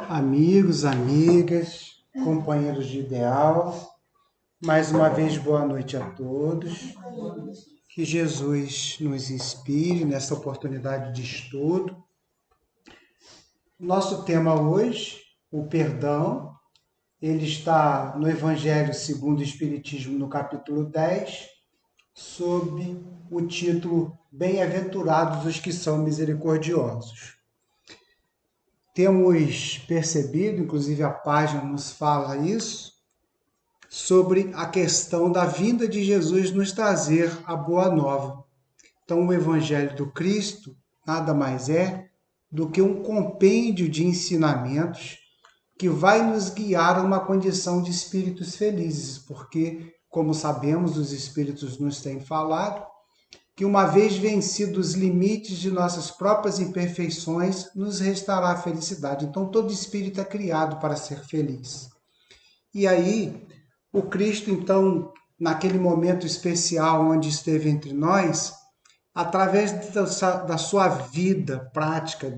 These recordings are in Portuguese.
Amigos, amigas, companheiros de ideal, mais uma vez boa noite a todos. Que Jesus nos inspire nessa oportunidade de estudo. Nosso tema hoje, o perdão, ele está no Evangelho segundo o Espiritismo, no capítulo 10, sob o título Bem-aventurados os que são misericordiosos. Temos percebido, inclusive a página nos fala isso, sobre a questão da vinda de Jesus nos trazer a boa nova. Então, o Evangelho do Cristo nada mais é do que um compêndio de ensinamentos que vai nos guiar a uma condição de espíritos felizes, porque, como sabemos, os espíritos nos têm falado, que uma vez vencidos os limites de nossas próprias imperfeições, nos restará a felicidade. Então, todo espírito é criado para ser feliz. E aí, o Cristo, então, naquele momento especial onde esteve entre nós, através da sua vida prática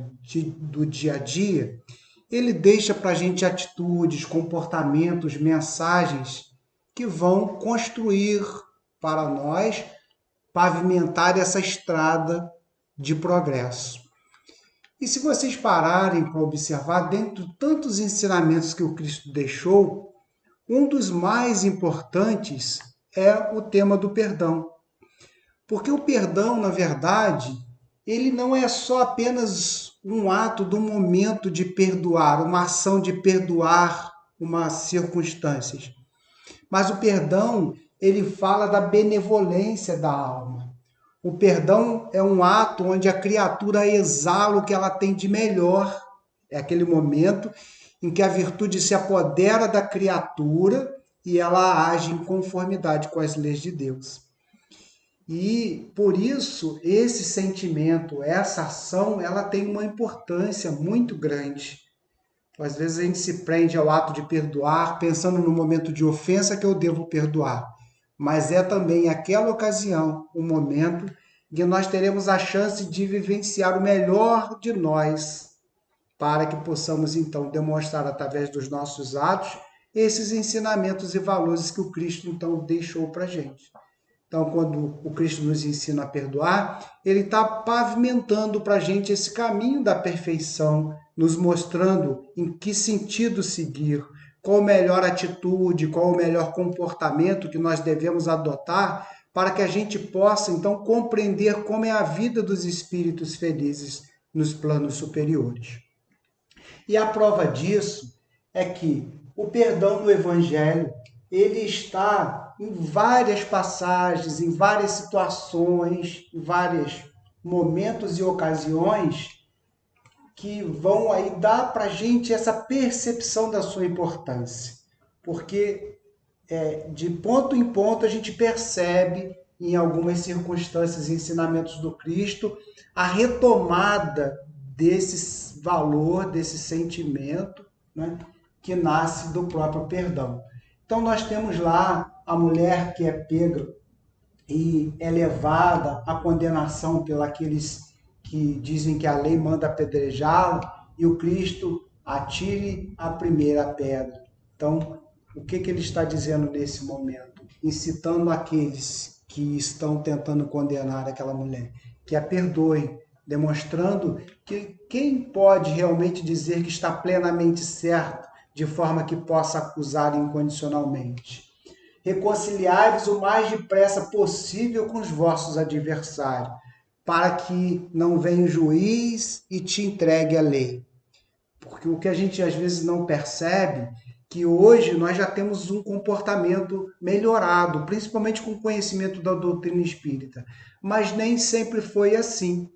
do dia a dia, ele deixa para a gente atitudes, comportamentos, mensagens que vão construir para nós, pavimentar essa estrada de progresso. E se vocês pararem para observar, dentro de tantos ensinamentos que o Cristo deixou, um dos mais importantes é o tema do perdão. Porque o perdão, na verdade, ele não é só apenas um ato do momento de perdoar, uma ação de perdoar umas circunstâncias. Mas o perdão, ele fala da benevolência da alma. O perdão é um ato onde a criatura exala o que ela tem de melhor. É aquele momento em que a virtude se apodera da criatura e ela age em conformidade com as leis de Deus. E por isso, esse sentimento, essa ação, ela tem uma importância muito grande. Às vezes a gente se prende ao ato de perdoar, pensando no momento de ofensa que eu devo perdoar. Mas é também aquela ocasião, o momento em que nós teremos a chance de vivenciar o melhor de nós, para que possamos então demonstrar através dos nossos atos esses ensinamentos e valores que o Cristo então deixou para a gente. Então, quando o Cristo nos ensina a perdoar, ele está pavimentando para a gente esse caminho da perfeição, nos mostrando em que sentido seguir, qual a melhor atitude, qual o melhor comportamento que nós devemos adotar para que a gente possa, então, compreender como é a vida dos espíritos felizes nos planos superiores. E a prova disso é que o perdão do Evangelho, ele está em várias passagens, em várias situações, em vários momentos e ocasiões que vão aí dar para a gente essa percepção da sua importância. Porque de ponto em ponto a gente percebe em algumas circunstâncias e ensinamentos do Cristo a retomada desse valor, desse sentimento, né, que nasce do próprio perdão. Então nós temos lá a mulher que é pega e é levada à condenação pelos que dizem que a lei manda apedrejá-la, e o Cristo atire a primeira pedra. Então, o que ele está dizendo nesse momento? Incitando aqueles que estão tentando condenar aquela mulher, que a perdoem, demonstrando que quem pode realmente dizer que está plenamente certo, de forma que possa acusar incondicionalmente. Reconciliai-vos o mais depressa possível com os vossos adversários, para que não venha o juiz e te entregue a lei. Porque o que a gente às vezes não percebe, que hoje nós já temos um comportamento melhorado, principalmente com o conhecimento da doutrina espírita, mas nem sempre foi assim.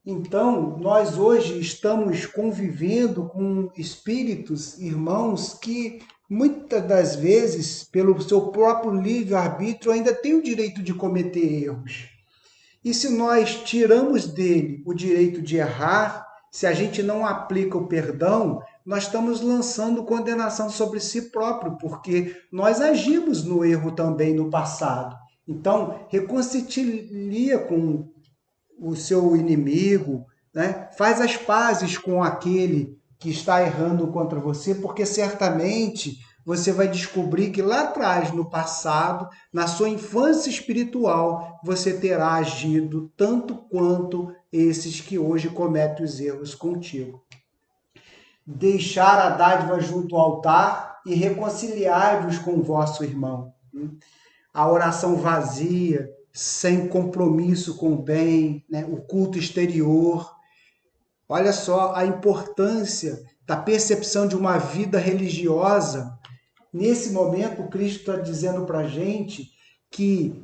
Então, nós hoje estamos convivendo com espíritos, irmãos, que muitas das vezes, pelo seu próprio livre-arbítrio, ainda têm o direito de cometer erros. E se nós tiramos dele o direito de errar, se a gente não aplica o perdão, nós estamos lançando condenação sobre si próprio, porque nós agimos no erro também no passado. Então, reconcilia com o seu inimigo, né? Faz as pazes com aquele que está errando contra você, porque certamente você vai descobrir que lá atrás, no passado, na sua infância espiritual, você terá agido tanto quanto esses que hoje cometem os erros contigo. Deixar a dádiva junto ao altar e reconciliai-vos com o vosso irmão. A oração vazia, sem compromisso com o bem, né? O culto exterior. Olha só a importância da percepção de uma vida religiosa. Nesse momento, o Cristo está dizendo para a gente que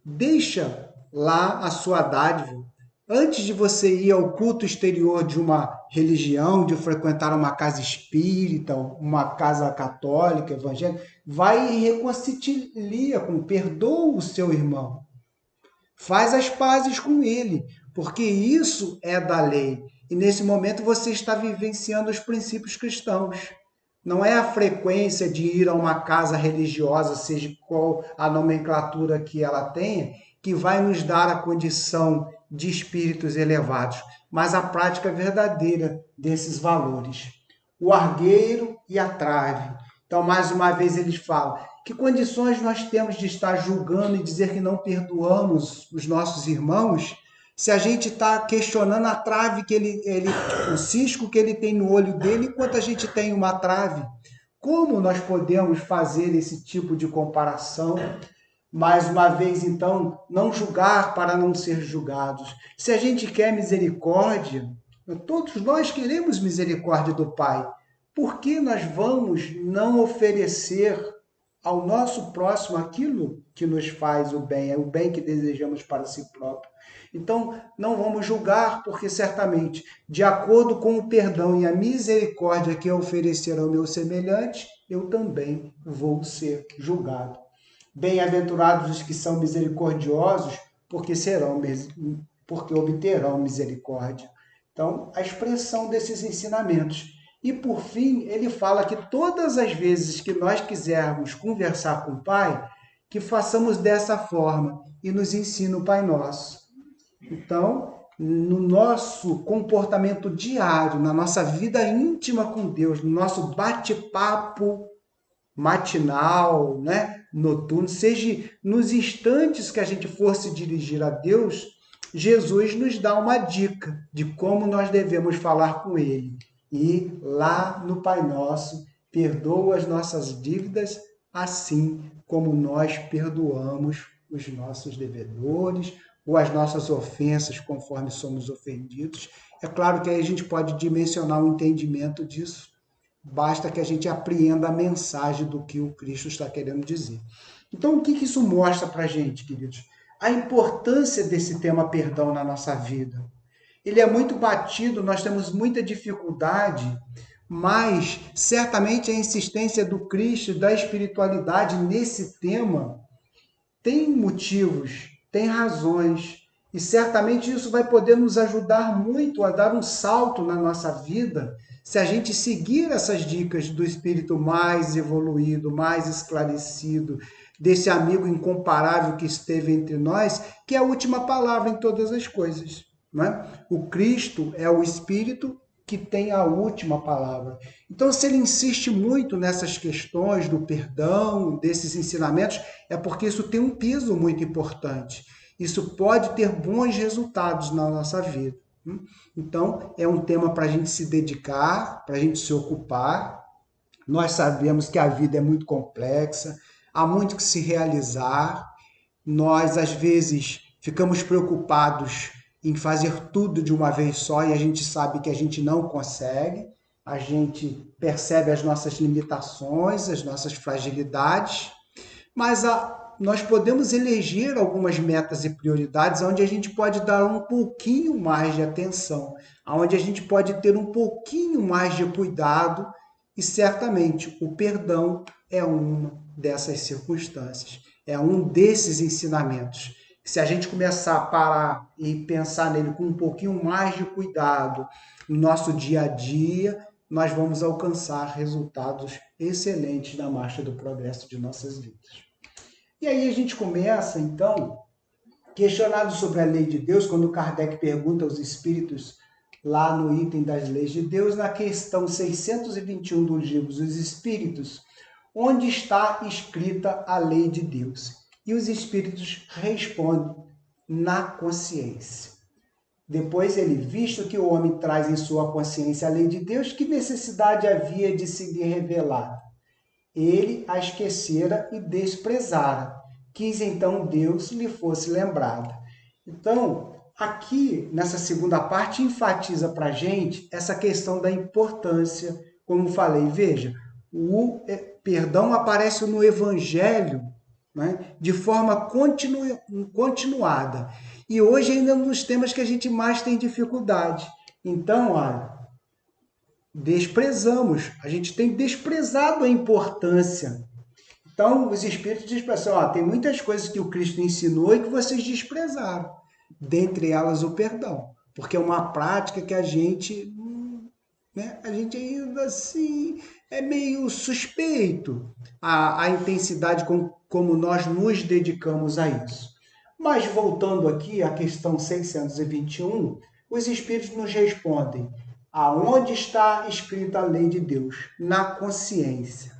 deixa lá a sua dádiva. Antes de você ir ao culto exterior de uma religião, de frequentar uma casa espírita, uma casa católica, evangélica, vai e reconcilia perdoa o seu irmão. Faz as pazes com ele, porque isso é da lei. E nesse momento você está vivenciando os princípios cristãos. Não é a frequência de ir a uma casa religiosa, seja qual a nomenclatura que ela tenha, que vai nos dar a condição de espíritos elevados, mas a prática verdadeira desses valores. O argueiro e a trave. Então, mais uma vez, eles falam: que condições nós temos de estar julgando e dizer que não perdoamos os nossos irmãos, se a gente está questionando a trave o cisco que ele tem no olho dele, enquanto a gente tem uma trave? Como nós podemos fazer esse tipo de comparação? Mais uma vez, então, não julgar para não ser julgados. Se a gente quer misericórdia, todos nós queremos misericórdia do Pai. Por que nós vamos não oferecer ao nosso próximo aquilo que nos faz o bem, é o bem que desejamos para si próprio? Então, não vamos julgar, porque certamente, de acordo com o perdão e a misericórdia que eu oferecer ao meu semelhante, eu também vou ser julgado. Bem-aventurados os que são misericordiosos, porque obterão misericórdia. Então, a expressão desses ensinamentos. E por fim, ele fala que todas as vezes que nós quisermos conversar com o Pai, que façamos dessa forma e nos ensina o Pai Nosso. Então, no nosso comportamento diário, na nossa vida íntima com Deus, no nosso bate-papo matinal, né, noturno, seja nos instantes que a gente for se dirigir a Deus, Jesus nos dá uma dica de como nós devemos falar com Ele. E lá no Pai Nosso, perdoa as nossas dívidas, assim como nós perdoamos os nossos devedores ou as nossas ofensas, conforme somos ofendidos. É claro que aí a gente pode dimensionar o entendimento disso. Basta que a gente apreenda a mensagem do que o Cristo está querendo dizer. Então, o que isso mostra para a gente, queridos? A importância desse tema perdão na nossa vida. Ele é muito batido, nós temos muita dificuldade, mas certamente a insistência do Cristo, da espiritualidade nesse tema, tem motivos, tem razões, e certamente isso vai poder nos ajudar muito a dar um salto na nossa vida, se a gente seguir essas dicas do espírito mais evoluído, mais esclarecido, desse amigo incomparável que esteve entre nós, que é a última palavra em todas as coisas. Não é? O Cristo é o espírito que tem a última palavra. Então, se ele insiste muito nessas questões do perdão, desses ensinamentos, é porque isso tem um peso muito importante. Isso pode ter bons resultados na nossa vida. Então, é um tema para a gente se dedicar, para a gente se ocupar. Nós sabemos que a vida é muito complexa, há muito que se realizar. Nós, às vezes, ficamos preocupados em fazer tudo de uma vez só e a gente sabe que a gente não consegue. A gente percebe as nossas limitações, as nossas fragilidades, mas nós podemos eleger algumas metas e prioridades onde a gente pode dar um pouquinho mais de atenção, onde a gente pode ter um pouquinho mais de cuidado, e certamente o perdão é uma dessas circunstâncias, é um desses ensinamentos. Se a gente começar a parar e pensar nele com um pouquinho mais de cuidado no nosso dia a dia, nós vamos alcançar resultados excelentes na marcha do progresso de nossas vidas. E aí a gente começa, então, questionado sobre a lei de Deus, quando Kardec pergunta aos espíritos lá no item das leis de Deus, na questão 621 do livro dos Espíritos, onde está escrita a lei de Deus. E os Espíritos respondem na consciência. Depois ele, visto que o homem traz em sua consciência a lei de Deus, que necessidade havia de se lhe revelar? Ele a esquecera e desprezara. Quis então Deus lhe fosse lembrada. Então, aqui nessa segunda parte, enfatiza para a gente essa questão da importância, como falei, veja, o perdão aparece no Evangelho, né, de forma continuada. E hoje ainda é um dos temas que a gente mais tem dificuldade. Então, olha, desprezamos, a gente tem desprezado a importância. Então, os Espíritos dizem assim, ó, tem muitas coisas que o Cristo ensinou e que vocês desprezaram. Dentre elas, o perdão. Porque é uma prática que a gente ainda assim é meio suspeito a intensidade como nós nos dedicamos a isso. Mas voltando aqui à questão 621, os Espíritos nos respondem: aonde está escrita a lei de Deus? Na consciência.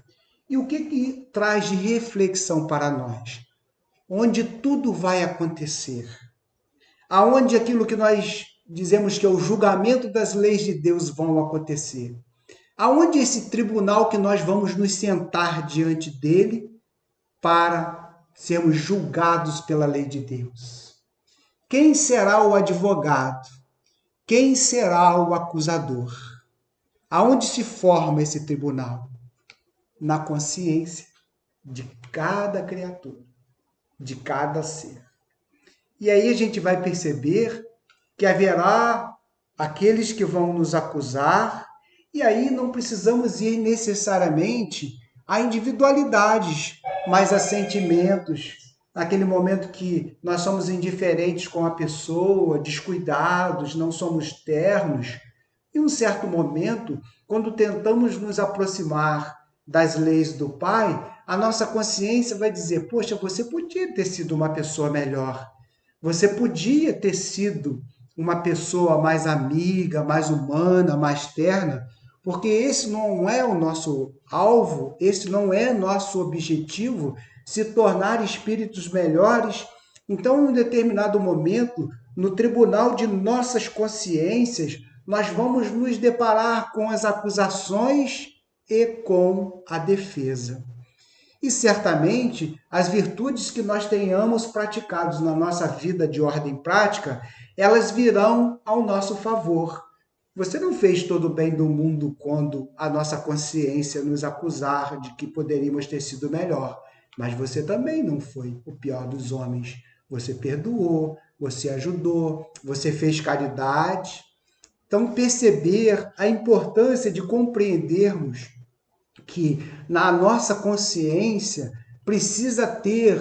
E o que traz de reflexão para nós? Onde tudo vai acontecer. Aonde aquilo que nós dizemos que é o julgamento das leis de Deus vão acontecer. Aonde esse tribunal que nós vamos nos sentar diante dele para sermos julgados pela lei de Deus. Quem será o advogado? Quem será o acusador? Aonde se forma esse tribunal? Na consciência de cada criatura, de cada ser. E aí a gente vai perceber que haverá aqueles que vão nos acusar, e aí não precisamos ir necessariamente a individualidades, mas a sentimentos. Naquele momento que nós somos indiferentes com a pessoa, descuidados, não somos ternos, em um certo momento, quando tentamos nos aproximar das leis do Pai, a nossa consciência vai dizer: poxa, você podia ter sido uma pessoa melhor, você podia ter sido uma pessoa mais amiga, mais humana, mais terna, porque esse não é o nosso alvo, esse não é nosso objetivo, se tornar espíritos melhores. Então, em um determinado momento, no tribunal de nossas consciências, nós vamos nos deparar com as acusações e com a defesa. E certamente as virtudes que nós tenhamos praticados na nossa vida de ordem prática, elas virão ao nosso favor. Você não fez todo o bem do mundo quando a nossa consciência nos acusar de que poderíamos ter sido melhor, mas você também não foi o pior dos homens. Você perdoou, você ajudou, você fez caridade. Então, perceber a importância de compreendermos que na nossa consciência precisa ter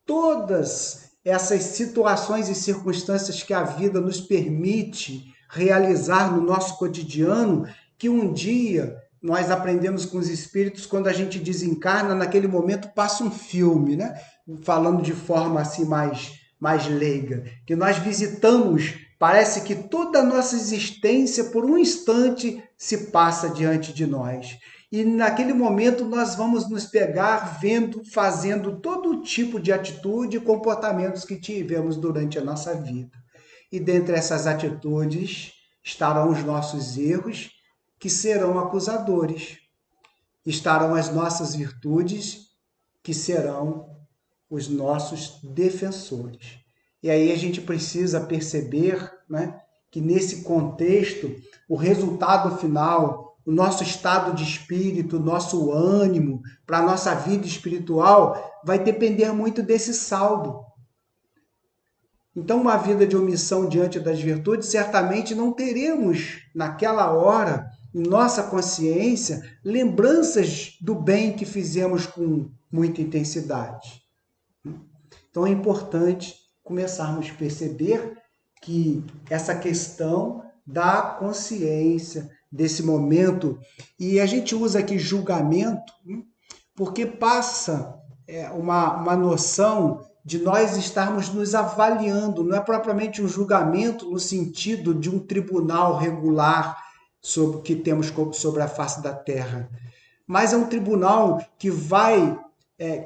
todas essas situações e circunstâncias que a vida nos permite realizar no nosso cotidiano, que um dia nós aprendemos com os espíritos, quando a gente desencarna, naquele momento passa um filme, né? Falando de forma assim mais leiga, que nós visitamos, parece que toda a nossa existência por um instante se passa diante de nós. E naquele momento nós vamos nos pegar vendo, fazendo todo tipo de atitude e comportamentos que tivemos durante a nossa vida. E dentre essas atitudes estarão os nossos erros, que serão acusadores. Estarão as nossas virtudes, que serão os nossos defensores. E aí a gente precisa perceber, né, que nesse contexto, o resultado final, o nosso estado de espírito, o nosso ânimo para a nossa vida espiritual vai depender muito desse saldo. Então, uma vida de omissão diante das virtudes, certamente não teremos, naquela hora, em nossa consciência, lembranças do bem que fizemos com muita intensidade. Então, é importante começarmos a perceber que essa questão da consciência, desse momento, e a gente usa aqui julgamento, porque passa uma noção de nós estarmos nos avaliando, não é propriamente um julgamento no sentido de um tribunal regular sobre o que temos sobre a face da terra, mas é um tribunal que vai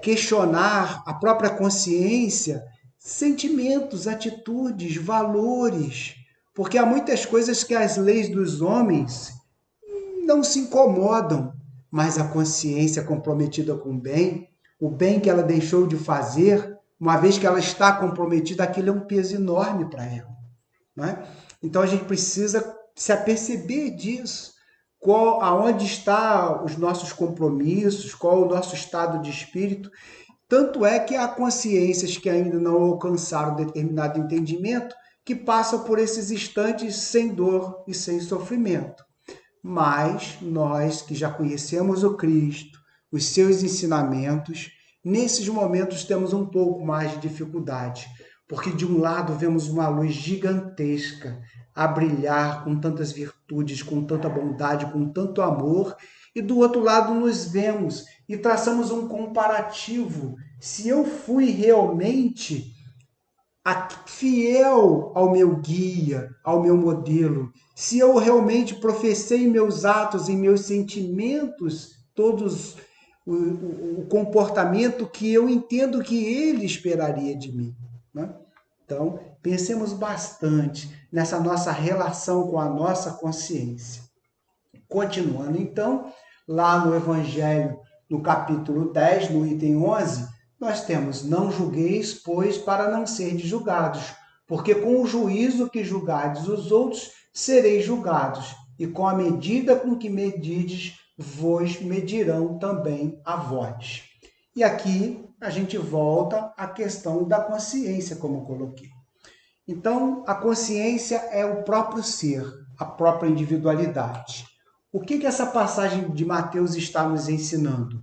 questionar a própria consciência, sentimentos, atitudes, valores, porque há muitas coisas que as leis dos homens não se incomodam, mas a consciência comprometida com o bem que ela deixou de fazer, uma vez que ela está comprometida, aquilo é um peso enorme para ela. Né? Então a gente precisa se aperceber disso. Aonde estão os nossos compromissos, qual o nosso estado de espírito. Tanto é que há consciências que ainda não alcançaram determinado entendimento que passam por esses instantes sem dor e sem sofrimento. Mas nós que já conhecemos o Cristo, os seus ensinamentos, nesses momentos temos um pouco mais de dificuldade, porque de um lado vemos uma luz gigantesca a brilhar com tantas virtudes, com tanta bondade, com tanto amor, e do outro lado nos vemos e traçamos um comparativo. Se eu fui realmente fiel ao meu guia, ao meu modelo, se eu realmente professei em meus atos, em meus sentimentos, todos o comportamento que eu entendo que ele esperaria de mim. Né? Então, pensemos bastante nessa nossa relação com a nossa consciência. Continuando, então, lá no Evangelho, no capítulo 10, no item 11, nós temos: não julgueis, pois, para não serdes julgados, porque com o juízo que julgardes os outros, sereis julgados, e com a medida com que medides, vos medirão também a vós. E aqui a gente volta à questão da consciência, como eu coloquei. Então, a consciência é o próprio ser, a própria individualidade. O que essa passagem de Mateus está nos ensinando?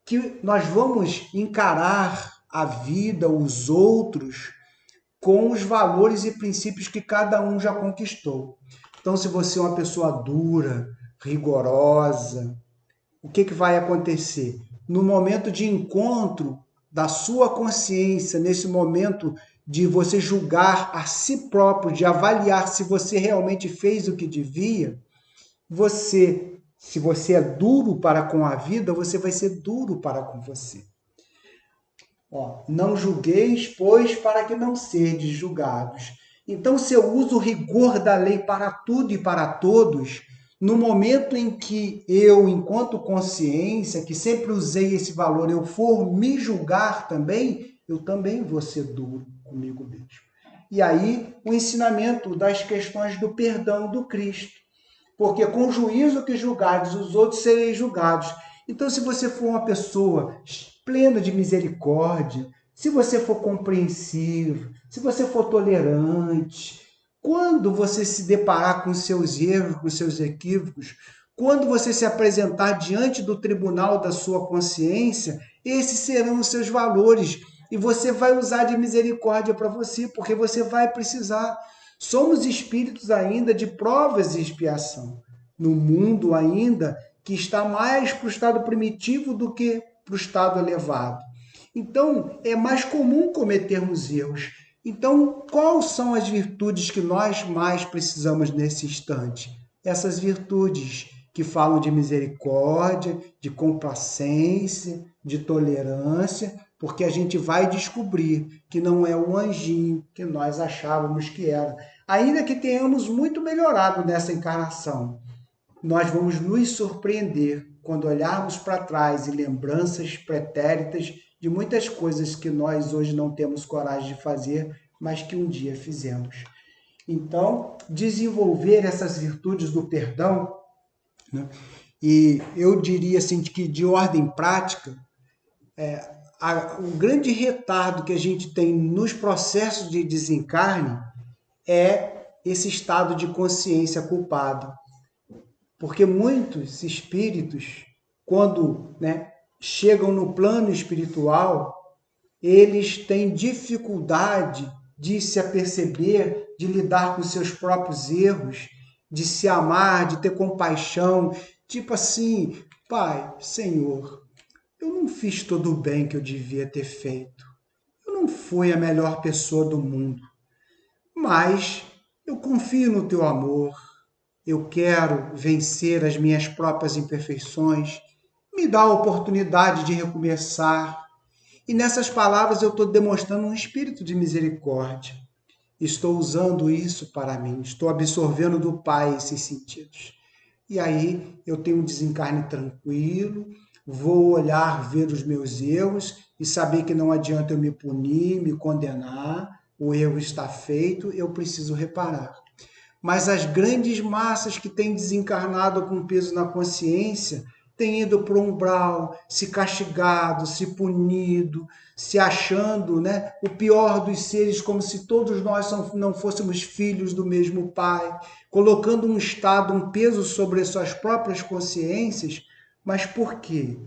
Que nós vamos encarar a vida, os outros, com os valores e princípios que cada um já conquistou. Então, se você é uma pessoa dura, rigorosa, o que vai acontecer? No momento de encontro da sua consciência, nesse momento de você julgar a si próprio, de avaliar se você realmente fez o que devia, se você é duro para com a vida, você vai ser duro para com você. Não julgueis, pois, para que não serdes julgados. Então, se eu uso o rigor da lei para tudo e para todos, no momento em que eu, enquanto consciência, que sempre usei esse valor, eu for me julgar também, eu também vou ser duro comigo mesmo. E aí, o ensinamento das questões do perdão do Cristo. Porque com o juízo que julgardes os outros, sereis julgados. Então, se você for uma pessoa plena de misericórdia, se você for compreensivo, se você for tolerante, quando você se deparar com seus erros, com seus equívocos, quando você se apresentar diante do tribunal da sua consciência, esses serão os seus valores. E você vai usar de misericórdia para você, porque você vai precisar. Somos espíritos ainda de provas e expiação. No mundo ainda que está mais para o estado primitivo do que para o estado elevado. Então, é mais comum cometermos erros. Então, quais são as virtudes que nós mais precisamos nesse instante? Essas virtudes que falam de misericórdia, de complacência, de tolerância, porque a gente vai descobrir que não é o anjinho que nós achávamos que era. Ainda que tenhamos muito melhorado nessa encarnação, nós vamos nos surpreender quando olharmos para trás e lembranças pretéritas de muitas coisas que nós hoje não temos coragem de fazer, mas que um dia fizemos. Então, desenvolver essas virtudes do perdão, né? E eu diria assim que de ordem prática, o grande retardo que a gente tem nos processos de desencarne é esse estado de consciência culpado. Porque muitos espíritos, quando chegam no plano espiritual, eles têm dificuldade de se aperceber, de lidar com seus próprios erros, de se amar, de ter compaixão. Tipo assim, Pai, Senhor, eu não fiz todo o bem que eu devia ter feito. Eu não fui a melhor pessoa do mundo, mas eu confio no teu amor, eu quero vencer as minhas próprias imperfeições, me dá a oportunidade de recomeçar. E nessas palavras eu estou demonstrando um espírito de misericórdia. Estou usando isso para mim, estou absorvendo do Pai esses sentidos. E aí eu tenho um desencarne tranquilo, vou olhar, ver os meus erros e saber que não adianta eu me punir, me condenar, o erro está feito, eu preciso reparar. Mas as grandes massas que têm desencarnado com peso na consciência têm ido para o umbral, se castigado, se punido, se achando, né, o pior dos seres, como se todos nós não fôssemos filhos do mesmo Pai, colocando um estado, um peso sobre suas próprias consciências. Mas por quê?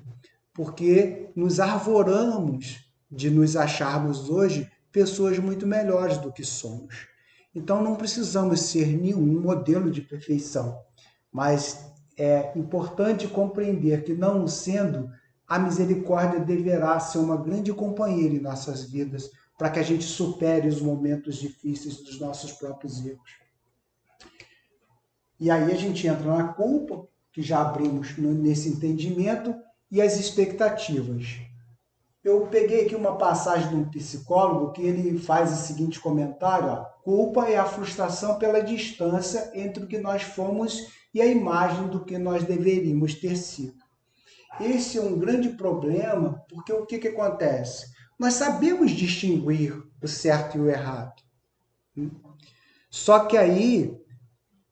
Porque nos arvoramos de nos acharmos hoje pessoas muito melhores do que somos. Então não precisamos ser nenhum modelo de perfeição, mas é importante compreender que, não o sendo, a misericórdia deverá ser uma grande companheira em nossas vidas, para que a gente supere os momentos difíceis dos nossos próprios erros. E aí a gente entra na culpa, que já abrimos nesse entendimento, e as expectativas. Eu peguei aqui uma passagem de um psicólogo que ele faz o seguinte comentário: ó, culpa é a frustração pela distância entre o que nós fomos e a imagem do que nós deveríamos ter sido. Esse é um grande problema, porque o que acontece? Nós sabemos distinguir o certo e o errado. Só que aí,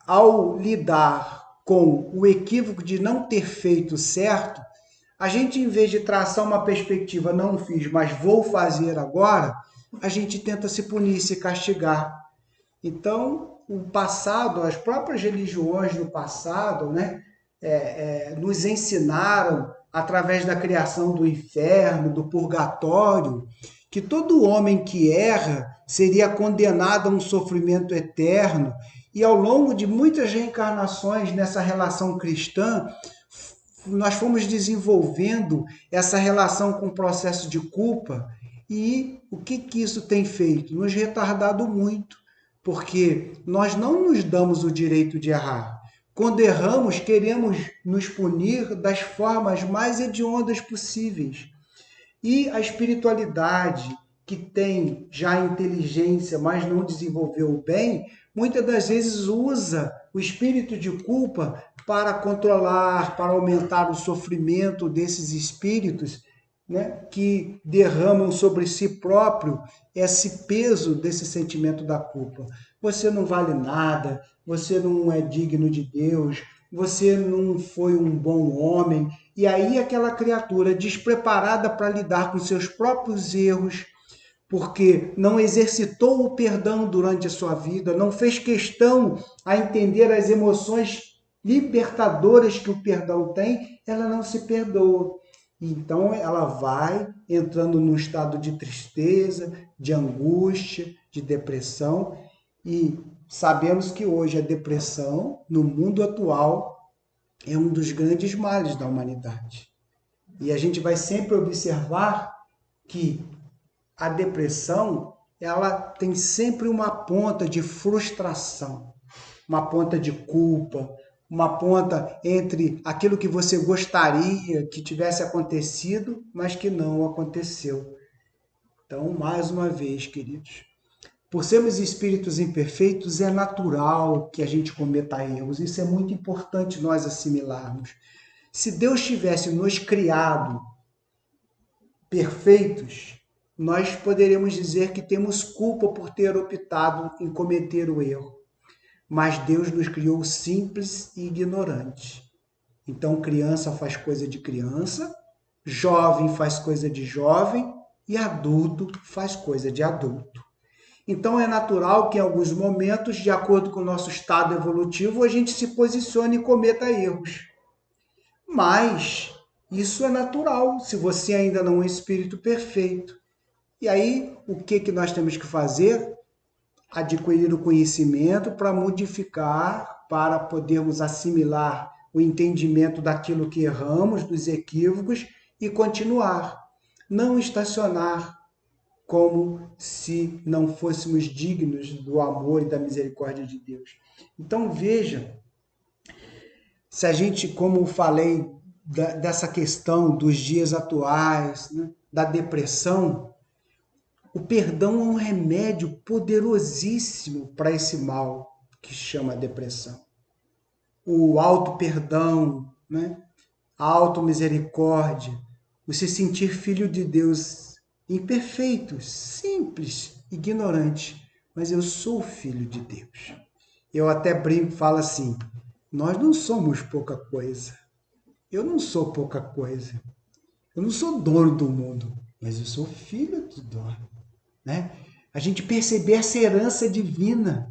ao lidar com o equívoco de não ter feito certo, a gente, em vez de traçar uma perspectiva, não fiz, mas vou fazer agora, a gente tenta se punir, se castigar. Então, o passado, as próprias religiões do passado, né, nos ensinaram, através da criação do inferno, do purgatório, que todo homem que erra seria condenado a um sofrimento eterno. E ao longo de muitas reencarnações nessa relação cristã, nós fomos desenvolvendo essa relação com o processo de culpa. E o que isso tem feito? Nos retardado muito, porque nós não nos damos o direito de errar. Quando erramos, queremos nos punir das formas mais hediondas possíveis. E a espiritualidade, que tem já a inteligência, mas não desenvolveu bem, muitas das vezes usa o espírito de culpa para controlar, para aumentar o sofrimento desses espíritos, né, que derramam sobre si próprio esse peso desse sentimento da culpa. Você não vale nada, você não é digno de Deus, você não foi um bom homem. E aí aquela criatura despreparada para lidar com seus próprios erros, porque não exercitou o perdão durante a sua vida, não fez questão a entender as emoções libertadoras que o perdão tem, ela não se perdoa. Então ela vai entrando num estado de tristeza, de angústia, de depressão, e sabemos que hoje a depressão, no mundo atual, é um dos grandes males da humanidade. E a gente vai sempre observar que a depressão, ela tem sempre uma ponta de frustração, uma ponta de culpa, uma ponta entre aquilo que você gostaria que tivesse acontecido, mas que não aconteceu. Então, mais uma vez, queridos, por sermos espíritos imperfeitos, é natural que a gente cometa erros. Isso é muito importante nós assimilarmos. Se Deus tivesse nos criado perfeitos, nós poderíamos dizer que temos culpa por ter optado em cometer o erro. Mas Deus nos criou simples e ignorantes. Então, criança faz coisa de criança, jovem faz coisa de jovem e adulto faz coisa de adulto. Então, é natural que em alguns momentos, de acordo com o nosso estado evolutivo, a gente se posicione e cometa erros. Mas isso é natural, se você ainda não é um espírito perfeito. E aí, o que nós temos que fazer? Adquirir o conhecimento para modificar, para podermos assimilar o entendimento daquilo que erramos, dos equívocos, e continuar. Não estacionar. como se não fôssemos dignos do amor e da misericórdia de Deus. Então veja, se a gente, como falei, dessa questão dos dias atuais, né, da depressão, o perdão é um remédio poderosíssimo para esse mal que chama depressão. O auto-perdão, né, a auto-misericórdia, você sentir filho de Deus imperfeito, simples, ignorante, mas eu sou filho de Deus. Eu até brinco, falo assim, nós não somos pouca coisa. Eu não sou pouca coisa. Eu não sou dono do mundo, mas eu sou filho do dono, né? A gente perceber essa herança divina.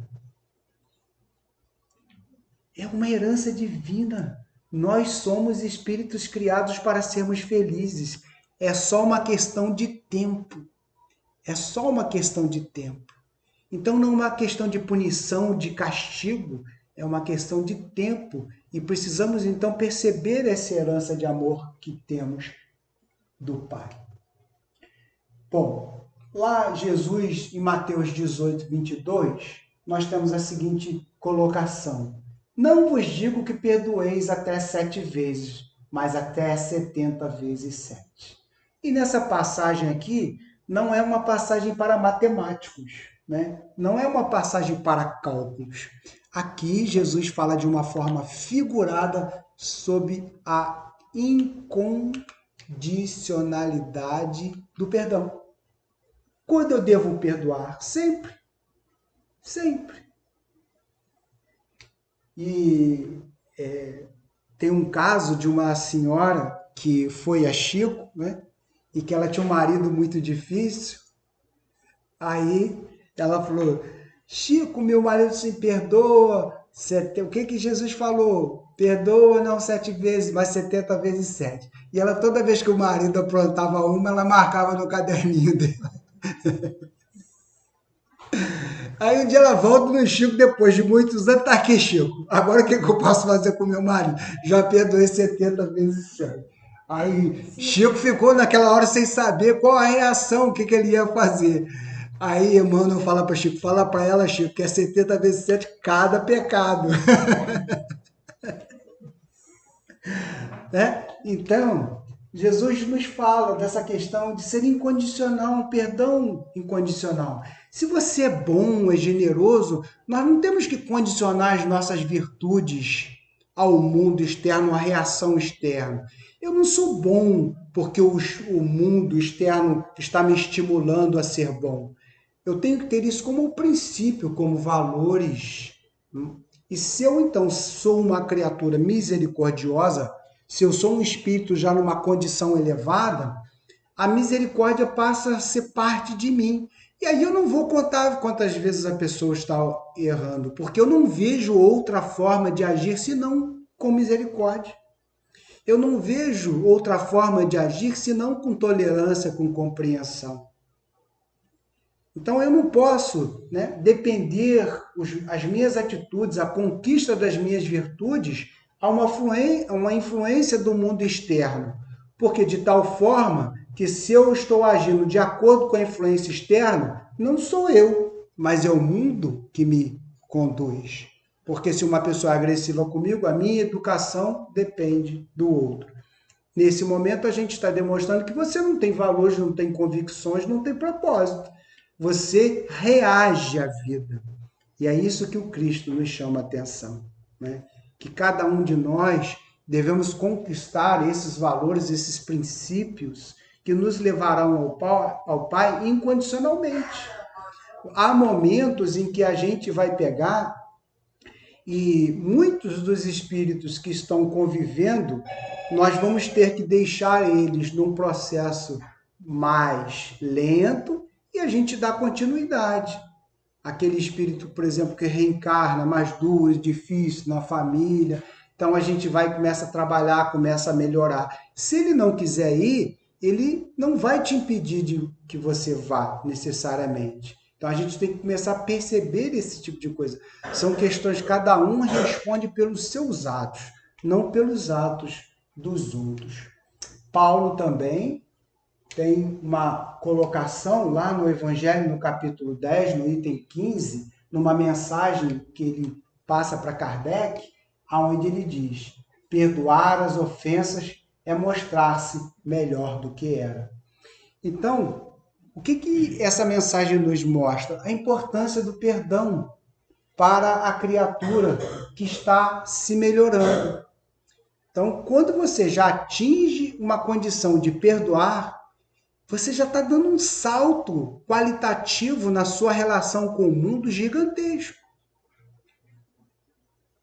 É uma herança divina. Nós somos espíritos criados para sermos felizes. É só uma questão de tempo. É só uma questão de tempo. Então não é uma questão de punição, de castigo, é uma questão de tempo. E precisamos então perceber essa herança de amor que temos do Pai. Bom, lá Jesus, em Mateus 18, 22, nós temos a seguinte colocação. Não vos digo que perdoeis até 7 vezes, mas até 70 vezes 7. E nessa passagem aqui, não é uma passagem para matemáticos, né? Não é uma passagem para cálculos. Aqui, Jesus fala de uma forma figurada sobre a incondicionalidade do perdão. Quando eu devo perdoar? Sempre. Sempre. E tem um caso de uma senhora que foi a Chico, né? E que ela tinha um marido muito difícil. Aí ela falou, Chico, meu marido se perdoa. O que Jesus falou? Perdoa não 7 vezes, mas 70 vezes 7. E ela, toda vez que o marido aprontava uma, ela marcava no caderninho dela. Aí um dia ela volta no Chico, depois de muitos anos, tá aqui, Chico. Agora o que eu posso fazer com meu marido? Já perdoei 70 vezes 7. Aí Chico ficou naquela hora sem saber qual a reação, o que ele ia fazer. Aí Emmanuel fala para Chico, fala para ela, Chico, que é 70 vezes 7 cada pecado. Né? Então, Jesus nos fala dessa questão de ser incondicional, um perdão incondicional. Se você é bom, é generoso, nós não temos que condicionar as nossas virtudes ao mundo externo, à reação externa. Eu não sou bom porque o mundo externo está me estimulando a ser bom. Eu tenho que ter isso como princípio, como valores. E se eu então sou uma criatura misericordiosa, se eu sou um espírito já numa condição elevada, a misericórdia passa a ser parte de mim. E aí eu não vou contar quantas vezes a pessoa está errando, porque eu não vejo outra forma de agir senão com misericórdia. Eu não vejo outra forma de agir senão com tolerância, com compreensão. Então eu não posso, né, depender as minhas atitudes, a conquista das minhas virtudes a uma influência do mundo externo. Porque de tal forma que se eu estou agindo de acordo com a influência externa, não sou eu, mas é o mundo que me conduz. Porque se uma pessoa é agressiva comigo, a minha educação depende do outro. Nesse momento a gente está demonstrando que você não tem valores, não tem convicções, não tem propósito. Você reage à vida. E é isso que o Cristo nos chama a atenção, né? Que cada um de nós devemos conquistar esses valores, esses princípios que nos levarão ao Pai incondicionalmente. Há momentos em que a gente vai pegar e muitos dos espíritos que estão convivendo, nós vamos ter que deixar eles num processo mais lento e a gente dá continuidade. Aquele espírito, por exemplo, que reencarna mais duro, difícil na família, então a gente vai, começa a trabalhar, começa a melhorar. Se ele não quiser ir, ele não vai te impedir de que você vá necessariamente. Então a gente tem que começar a perceber esse tipo de coisa. São questões, cada um responde pelos seus atos, não pelos atos dos outros. Paulo também, tem uma colocação lá no Evangelho, no capítulo 10, no item 15, numa mensagem que ele passa para Kardec, onde ele diz: perdoar as ofensas é mostrar-se melhor do que era. Então, o que essa mensagem nos mostra? A importância do perdão para a criatura que está se melhorando. Então, quando você já atinge uma condição de perdoar, você já está dando um salto qualitativo na sua relação com o mundo gigantesco.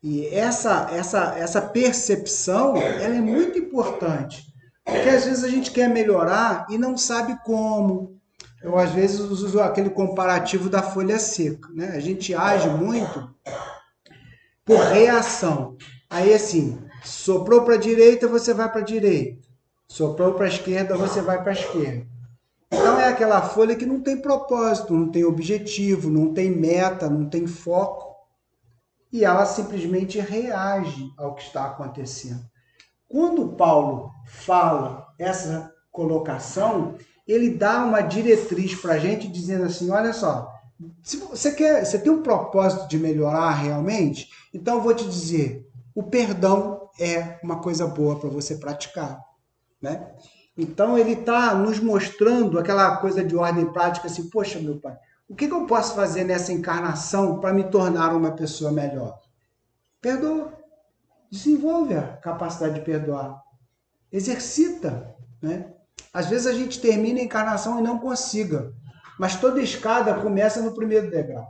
E essa percepção, ela é muito importante. Porque às vezes a gente quer melhorar e não sabe como. Eu às vezes uso aquele comparativo da folha seca, né? A gente age muito por reação. Aí assim, soprou para a direita, você vai para a direita. Soprou para a esquerda, você vai para a esquerda. Então é aquela folha que não tem propósito, não tem objetivo, não tem meta, não tem foco. E ela simplesmente reage ao que está acontecendo. Quando Paulo fala essa colocação, ele dá uma diretriz para a gente dizendo assim, olha só, se você tem um propósito de melhorar realmente, então eu vou te dizer, o perdão é uma coisa boa para você praticar, né? Então ele está nos mostrando aquela coisa de ordem prática assim, poxa, meu pai, o que eu posso fazer nessa encarnação para me tornar uma pessoa melhor? Perdoa. Desenvolve a capacidade de perdoar. Exercita, né? Às vezes a gente termina a encarnação e não consiga, mas toda escada começa no primeiro degrau.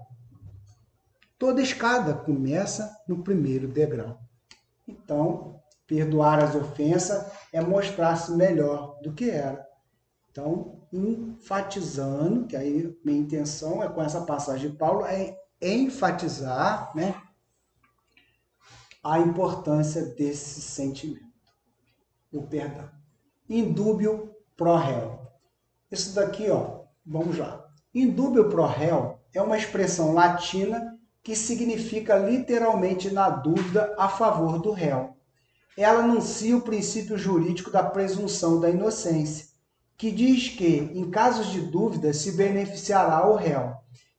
Toda escada começa no primeiro degrau. Então, perdoar as ofensas é mostrar-se melhor do que era. Então, enfatizando, que aí minha intenção é com essa passagem de Paulo, é enfatizar, né, a importância desse sentimento, o perdão. Indúbio pro réu. Isso daqui, ó, vamos lá. Indúbio pro réu é uma expressão latina que significa literalmente na dúvida a favor do réu. Ela anuncia o princípio jurídico da presunção da inocência, que diz que, em casos de dúvida, se beneficiará o réu.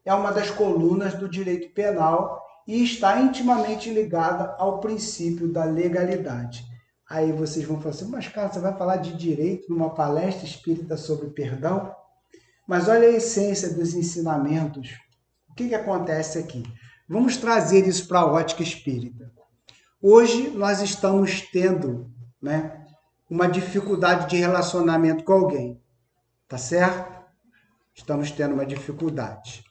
É uma das colunas do direito penal e está intimamente ligada ao princípio da legalidade. Aí vocês vão falar assim, mas cara, você vai falar de direito numa palestra espírita sobre perdão? Mas olha a essência dos ensinamentos. O que acontece aqui? Vamos trazer isso para a ótica espírita. Hoje nós estamos tendo, né, uma dificuldade de relacionamento com alguém, tá certo? Estamos tendo uma dificuldade.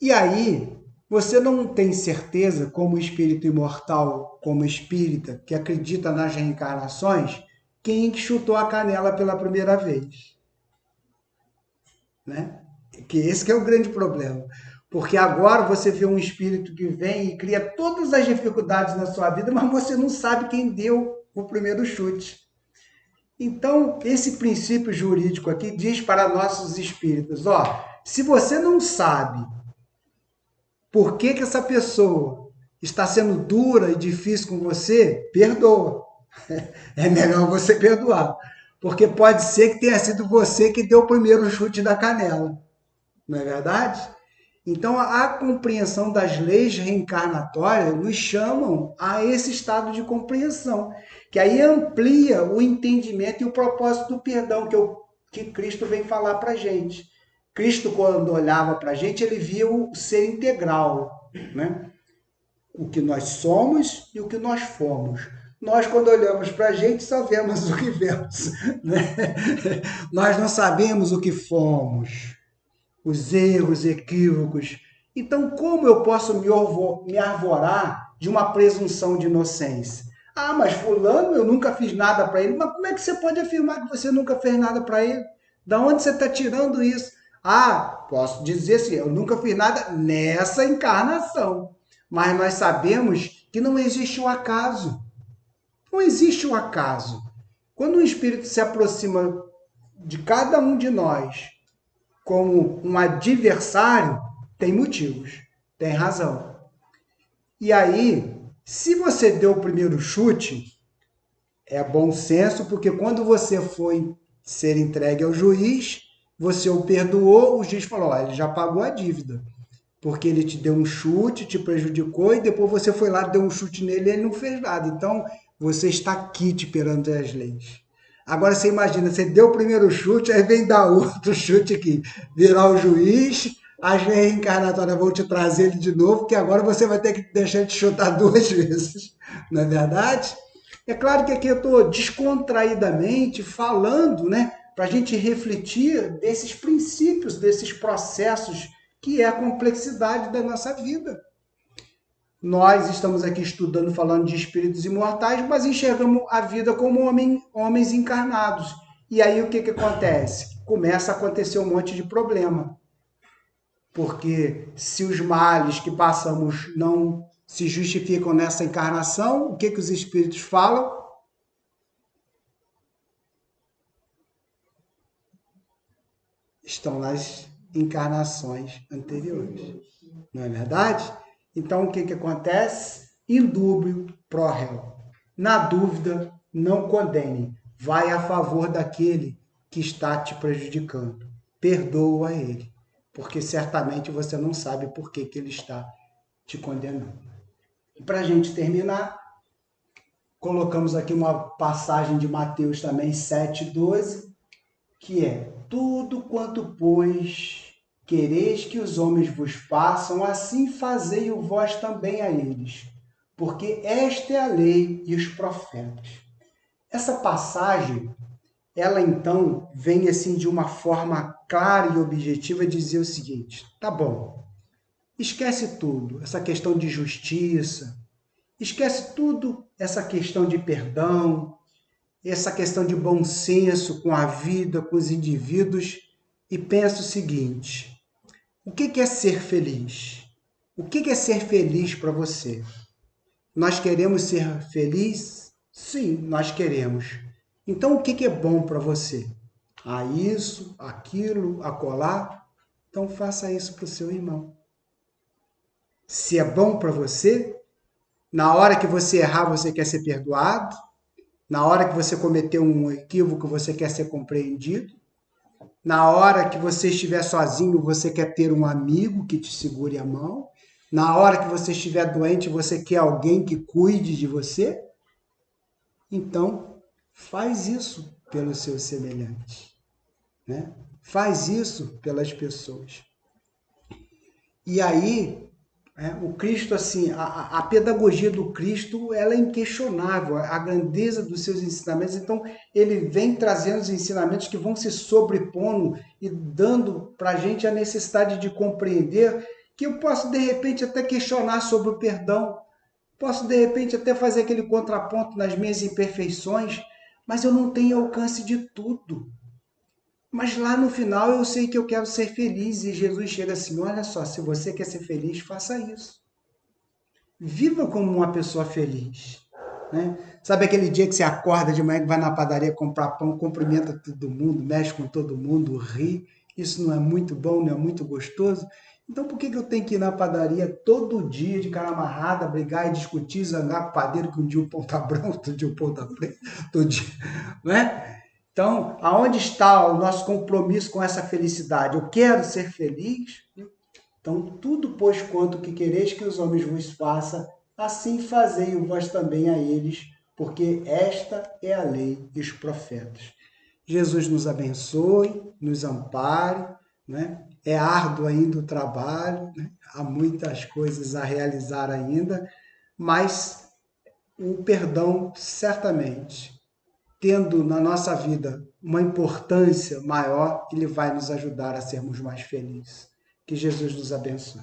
E aí, você não tem certeza, como espírito imortal, como espírita, que acredita nas reencarnações, quem chutou a canela pela primeira vez. Né? Que esse que é o grande problema. Porque agora você vê um espírito que vem e cria todas as dificuldades na sua vida, mas você não sabe quem deu o primeiro chute. Então, esse princípio jurídico aqui diz para nossos espíritos, ó, se você não sabe por que essa pessoa está sendo dura e difícil com você, perdoa. É melhor você perdoar. Porque pode ser que tenha sido você que deu o primeiro chute da canela. Não é verdade? Então, a compreensão das leis reencarnatórias nos chamam a esse estado de compreensão, que aí amplia o entendimento e o propósito do perdão que Cristo vem falar para a gente. Cristo, quando olhava para a gente, ele via o ser integral, né? O que nós somos e o que nós fomos. Nós, quando olhamos para a gente, só vemos o que vemos, né? Nós não sabemos o que fomos, os erros, equívocos. Então, como eu posso me arvorar de uma presunção de inocência? Ah, mas fulano, eu nunca fiz nada para ele. Mas como é que você pode afirmar que você nunca fez nada para ele? Da onde você está tirando isso? Ah, posso dizer assim, eu nunca fiz nada nessa encarnação. Mas nós sabemos que não existe o acaso. Não existe o acaso. Quando o Espírito se aproxima de cada um de nós como um adversário, tem motivos, tem razão. E aí, se você deu o primeiro chute, é bom senso, porque quando você foi ser entregue ao juiz, você o perdoou, o juiz falou, ó, ele já pagou a dívida, porque ele te deu um chute, te prejudicou, e depois você foi lá, deu um chute nele e ele não fez nada. Então, você está quite perante as leis. Agora, você imagina, você deu o primeiro chute, aí vem dar outro chute aqui, virar o juiz, as leis reencarnatórias vão te trazer ele de novo, que agora você vai ter que deixar ele te chutar duas vezes, não é verdade? É claro que aqui eu estou descontraídamente falando, né, para a gente refletir desses princípios, desses processos, que é a complexidade da nossa vida. Nós estamos aqui estudando, falando de espíritos imortais, mas enxergamos a vida como homens encarnados. E aí o que acontece? Começa a acontecer um monte de problema. Porque se os males que passamos não se justificam nessa encarnação, o que os espíritos falam? Estão nas encarnações anteriores. Não é verdade? Então, o que acontece? Indúbio pro réu. Na dúvida, não condene. Vai a favor daquele que está te prejudicando. Perdoa ele, porque certamente você não sabe por que ele está te condenando. E para a gente terminar, colocamos aqui uma passagem de Mateus também, 7,12, que é: tudo quanto, pois, quereis que os homens vos façam, assim fazei-o vós também a eles, porque esta é a lei e os profetas. Essa passagem, ela então vem assim de uma forma clara e objetiva dizer o seguinte: tá bom, esquece tudo, essa questão de justiça, esquece tudo essa questão de perdão, essa questão de bom senso com a vida, com os indivíduos, e pensa o seguinte: o que é ser feliz? O que é ser feliz para você? Nós queremos ser felizes? Sim, nós queremos. Então, o que é bom para você? Ah, isso, aquilo, acolá. Então, faça isso para o seu irmão. Se é bom para você, na hora que você errar, você quer ser perdoado. Na hora que você cometeu um equívoco, você quer ser compreendido. Na hora que você estiver sozinho, você quer ter um amigo que te segure a mão. Na hora que você estiver doente, você quer alguém que cuide de você. Então, faz isso pelos seus semelhantes, né? Faz isso pelas pessoas. E aí, o Cristo, assim, a pedagogia do Cristo, ela é inquestionável, a grandeza dos seus ensinamentos. Então, ele vem trazendo os ensinamentos que vão se sobrepondo e dando para a gente a necessidade de compreender que eu posso, de repente, até questionar sobre o perdão, posso, de repente, até fazer aquele contraponto nas minhas imperfeições, mas eu não tenho alcance de tudo. Mas lá no final eu sei que eu quero ser feliz e Jesus chega assim: olha só, se você quer ser feliz, faça isso. Viva como uma pessoa feliz. Né? Sabe aquele dia que você acorda de manhã, que vai na padaria comprar pão, cumprimenta todo mundo, mexe com todo mundo, ri? Isso não é muito bom, não é muito gostoso? Então por que eu tenho que ir na padaria todo dia de cara amarrada, brigar e discutir, zangar com o padeiro, que um dia o pão tá branco, outro dia o pão tá preto, todo dia, né? Então, aonde está o nosso compromisso com essa felicidade? Eu quero ser feliz? Então, tudo pois quanto que quereis que os homens vos façam, assim fazei-o vós também a eles, porque esta é a lei e os profetas. Jesus nos abençoe, nos ampare, né? É árduo ainda o trabalho, né? Há muitas coisas a realizar ainda, mas o perdão, certamente, tendo na nossa vida uma importância maior, ele vai nos ajudar a sermos mais felizes. Que Jesus nos abençoe.